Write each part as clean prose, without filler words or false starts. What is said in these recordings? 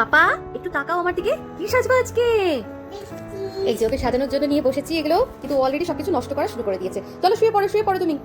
পাপা একটু তাকাও আমার দিকে, কি সাজবো আজকে? এই যে ওকে সাজানোর জন্য নিয়ে বসেছি এগুলো, কিন্তু অলরেডি সবকিছু নষ্ট করা শুরু করে দিয়েছে। চলো শুয়ে পড়ো তুমি।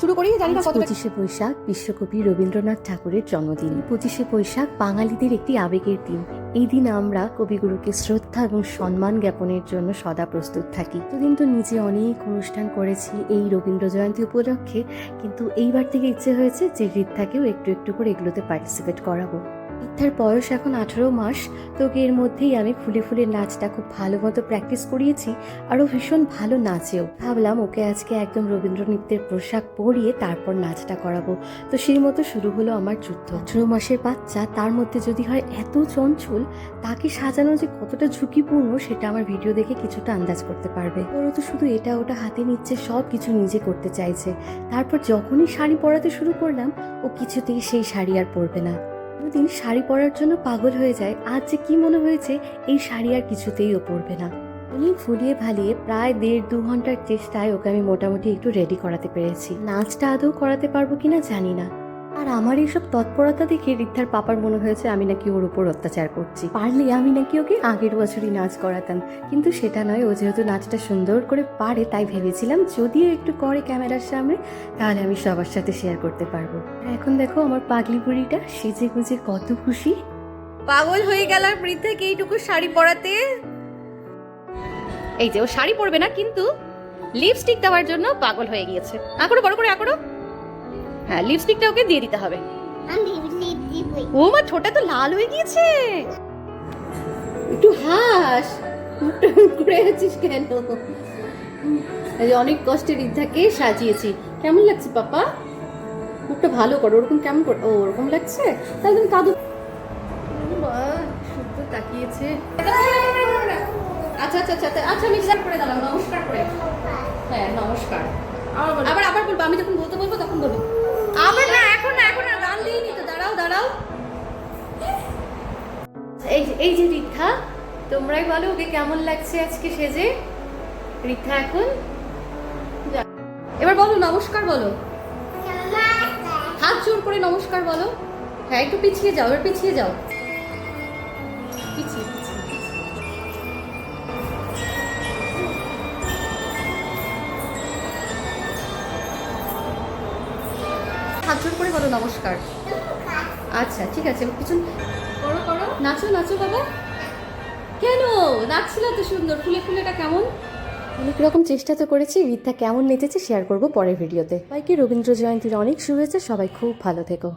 শুরু করি, জানি না কতটা। 25শে বৈশাখ বিশ্বকবি রবীন্দ্রনাথ ঠাকুরের জন্মদিন। 25শে বৈশাখ বাঙালিদের একটি আবেগের দিন। এই দিন আমরা কবিগুরুকে শ্রদ্ধা এবং সম্মান জ্ঞাপনের জন্য সদা প্রস্তুত থাকি। এতদিন তো নিজে অনেক অনুষ্ঠান করেছি এই রবীন্দ্র জয়ন্তী উপলক্ষে, কিন্তু এইবার থেকে ইচ্ছে হয়েছে যে রিদ্ধাকেও একটু একটু করে এগুলোতে পার্টিসিপেট করাবো। রিদ্ধার বয়স এখন 18 মাস, তো এর মধ্যেই আমি ফুলে ফুলে নাচটা খুব ভালো মতো প্র্যাকটিস করিয়েছি, আরও ভীষণ ভালো নাচেও। ভাবলাম ওকে আজকে একদম রবীন্দ্র নৃত্যের পোশাক পরিয়ে তারপর নাচটা করাবো। তো সেই মতো শুরু হলো আমার যুদ্ধ। 18 মাসের বাচ্চা, তার মধ্যে যদি হয় এত চঞ্চল, তাকে সাজানো যে কতটা ঝুঁকিপূর্ণ সেটা আমার ভিডিও দেখে কিছুটা আন্দাজ করতে পারবে। ওরা তো শুধু এটা ওটা হাতে নিচ্ছে, সব কিছু নিজে করতে চাইছে। তারপর যখনই শাড়ি পরাতে শুরু করলাম, ও কিছুতেই সেই শাড়ি আর পরবে না। দিন শাড়ি পরার জন্য পাগল হয়ে যায়। আজ যে কি মনে হয়েছে এই শাড়ি আর কিছুতেই ও পরবে না। অনেক ফুলিয়ে ভালিয়ে প্রায় 1.5-2 ঘন্টার চেষ্টায় ওকে আমি মোটামুটি একটু রেডি করাতে পেরেছি। নাচটা আদৌ করাতে পারবো কিনা জানি না। আর আমার এইসব তৎপরতা দেখে রিদ্ধার পাপার মনে হয়েছে আমি নাকি ওর উপর অত্যাচার করছি। পারলে আমি নাকি ওকে আগের বছরই নাচ করাতাম, কিন্তু সেটা নয়। ও যেহেতু নাচটা সুন্দর করে পারে, তাই ভেবেছিলাম যদিও একটু করে ক্যামেরার সামনে, তাহলে আমি সবার সাথে শেয়ার করতে পারবো। এখন দেখো আমার পাগলি বুড়িটা সেজে গুজে কত খুশি। পাগল হয়ে গেল রিদ্ধাকে এইটুকু শাড়ি পরাতে। এই যে ও শাড়ি পরবে না, কিন্তু লিপস্টিক দেওয়ার জন্য পাগল হয়ে গিয়েছে। আঁকড়ো, বড় করে আঁকড়ো। হ্যাঁ, লিপস্টিকটা ওকে দিয়ে দিতে হবে। ও মা, ঠোঁটা তো লাল হয়ে গিয়েছে। একটু হাস, মুখটা করে আছিস কেন? অনেক কষ্টে রিদ্ধাকে সাজিয়েছি। কেমন লাগছে পাপা? মুখটা ভালো করো, ওরকম কেমন করো? ও ওরকম লাগছে, তাই তুমি কাঁদো। শুদ্ধ তাকিয়েছে। আচ্ছা আচ্ছা আচ্ছা আচ্ছা, আমি স্টার্ট করে দিলাম। নমস্কার করে। হ্যাঁ নমস্কার। আবার বলবো, আমি যখন বলতে বলবো তখন বলবো। আবার না, এখন না, গান দিইনি তো। দাঁড়াও। এই যে রিদ্ধা, তোমরাই বলো ওকে কেমন লাগছে আজকে সেজে। রিদ্ধা এখন এবার বলো, নমস্কার বলো। হাত জোর করে নমস্কার বলো। হ্যাঁ, একটু পিছিয়ে যাও, এবার পিছিয়ে যাও। পিছিয়ে হাত জোর করে বলো নমস্কার। আচ্ছা ঠিক আছে, পিছন করো। নাচো বাবা। কেন নাচছিল তো সুন্দর, ফুলেটা কেমন? অনেক রকম চেষ্টা তো করেছি। রিদ্ধা কেমন নেচেছে শেয়ার করবো পরের ভিডিওতে। সবাইকে রবীন্দ্র জয়ন্তীর অনেক শুভেচ্ছা। সবাই খুব ভালো থেকো।